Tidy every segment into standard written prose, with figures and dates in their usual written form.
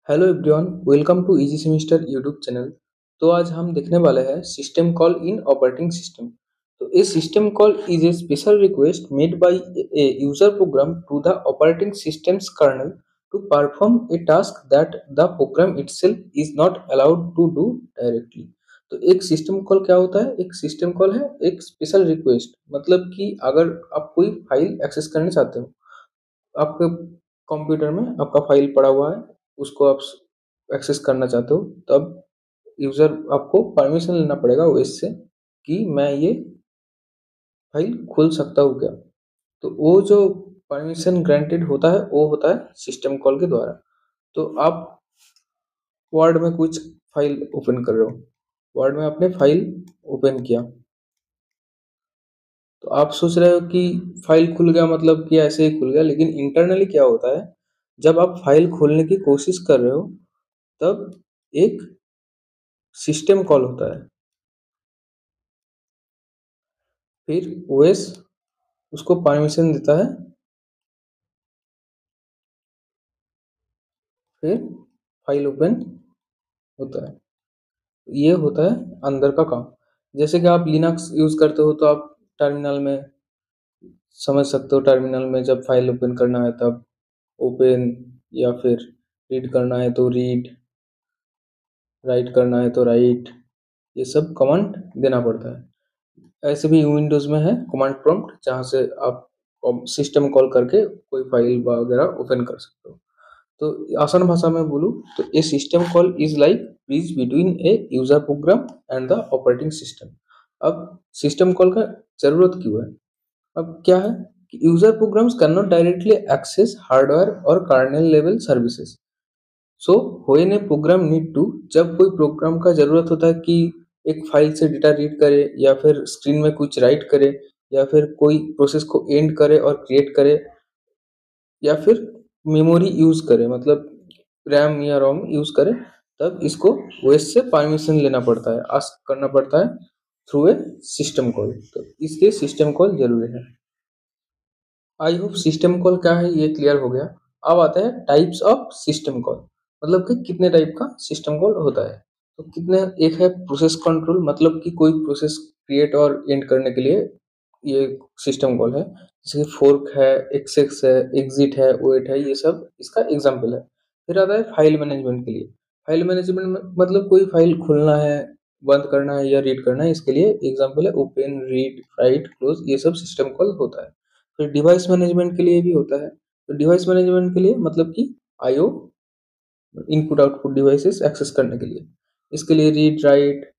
Hello everyone, welcome to easy semester YouTube channel. तो आज हम देखने वाले हैं system call in operating system. तो a system call is a special request made by a user program to the operating system's kernel to perform a task that the program itself is not allowed to do directly. तो एक system call क्या होता है? एक system call है एक special request, मतलब कि अगर आप कोई फाइल एक्सेस करना चाहते हो, आपके कंप्यूटर में आपका फाइल पड़ा हुआ है, उसको आप एक्सेस करना चाहते हो, तब यूजर आपको परमिशन लेना पड़ेगा ओएस से कि मैं ये फाइल खोल सकता हूँ क्या। तो वो जो परमिशन ग्रांटेड होता है वो होता है सिस्टम कॉल के द्वारा। तो आप वर्ड में कुछ फाइल ओपन कर रहे हो, वर्ड में आपने फाइल ओपन किया, तो आप सोच रहे हो कि फाइल खुल गया, मतलब कि ऐसे ही खुल गया, लेकिन इंटरनली क्या होता है, जब आप फाइल खोलने की कोशिश कर रहे हो तब एक सिस्टम कॉल होता है, फिर ओएस उसको परमिशन देता है, फिर फाइल ओपन होता है। ये होता है अंदर का काम। जैसे कि आप लिनक्स यूज करते हो तो आप टर्मिनल में समझ सकते हो, टर्मिनल में जब फाइल ओपन करना है तब ओपन, या फिर रीड करना है तो रीड, राइट करना है तो राइट, ये सब कमांड देना पड़ता है। ऐसे भी विंडोज में है कमांड प्रॉम्प्ट, जहाँ से आप सिस्टम कॉल करके कोई फाइल वगैरह ओपन कर सकते हो। तो आसान भाषा में बोलूँ तो a system call is like bridge between a user program and the operating system. अब सिस्टम कॉल का जरूरत क्यों है? अब क्या है कि user programs can not directly access hardware और kernel level services. So when a program need to, जब कोई प्रोग्राम का जरूरत होता है कि एक फाइल से डेटा रीड करे, या फिर स्क्रीन में कुछ राइट करे, या फिर कोई प्रोसेस को एंड करे और क्रिएट करे, या फिर मेमोरी यूज करे, मतलब रैम या रोम यूज करे, तब इसको ओएस से परमिशन लेना पड़ता है, आस्क करना पड़ता है थ्रू ए सिस्टम कॉल। तो इसलिए सिस्टम कॉल जरूरी है। आई होप सिस्टम कॉल क्या है ये क्लियर हो गया। अब आता है टाइप्स ऑफ सिस्टम कॉल, मतलब कि कितने टाइप का सिस्टम कॉल होता है। तो कितने, एक है प्रोसेस कंट्रोल, मतलब कि कोई प्रोसेस क्रिएट और एंड करने के लिए ये सिस्टम कॉल है। जैसे कि फोर्क है, एक्सेस है, एग्जिट है, वेट है, ये सब इसका एग्जाम्पल है। फिर आता है फाइल मैनेजमेंट के लिए। फाइल मैनेजमेंट में मतलब कोई फाइल खोलना है, बंद करना है या रीड करना है, इसके लिए एग्जाम्पल है ओपन, रीड, राइट, क्लोज, ये सब सिस्टम कॉल होता है। फिर डिवाइस मैनेजमेंट के लिए भी होता है। तो डिवाइस मैनेजमेंट के लिए मतलब कि IO, input output devices access करने के लिए, इसके लिए रीड, राइट,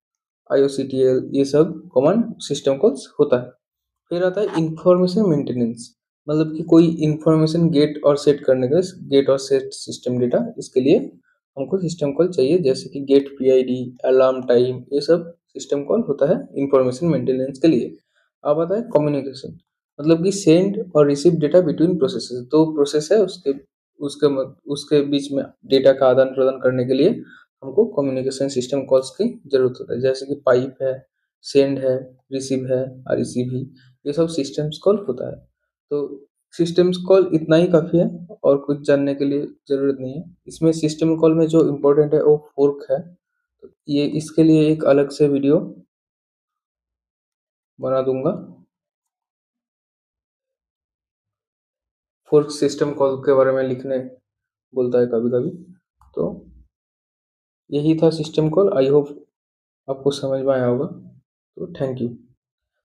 आईओसीटीएल, ये सब कमांड सिस्टम कॉल्स होता है। फिर आता है इंफॉर्मेशन मेंटेनेंस, मतलब कि कोई इंफॉर्मेशन गेट और सेट करने का, गेट और सेट सिस्टम डेटा, इसके लिए हमको सिस्टम कॉल चाहिए, जैसे कि गेट पीआईडी, अलार्म टाइम, ये सब सिस्टम कॉल होता है इंफॉर्मेशन मेंटेनेंस के लिए। अब आता है कम्युनिकेशन, मतलब कि सेंड और रिसीव डेटा बिटवीन प्रोसेसेस। तो प्रोसेस है उसके उसके उसके बीच में डेटा का आदान प्रदान करने के लिए हमको कम्युनिकेशन सिस्टम कॉल्स की जरूरत होता है, जैसे कि पाइप है, सेंड है, रिसीव है, आरसीवी, ये सब सिस्टम्स कॉल होता है। तो सिस्टम्स कॉल इतना ही काफ़ी है, और कुछ जानने के लिए ज़रूरत नहीं है। इसमें सिस्टम कॉल में जो इम्पोर्टेंट है वो फोर्क है। तो ये इसके लिए एक अलग से वीडियो बना दूंगा। फोर्क सिस्टम कॉल के बारे में लिखने बोलता है कभी कभी। तो यही था सिस्टम कॉल। आई होप आपको समझ में आया होगा। तो थैंक यू।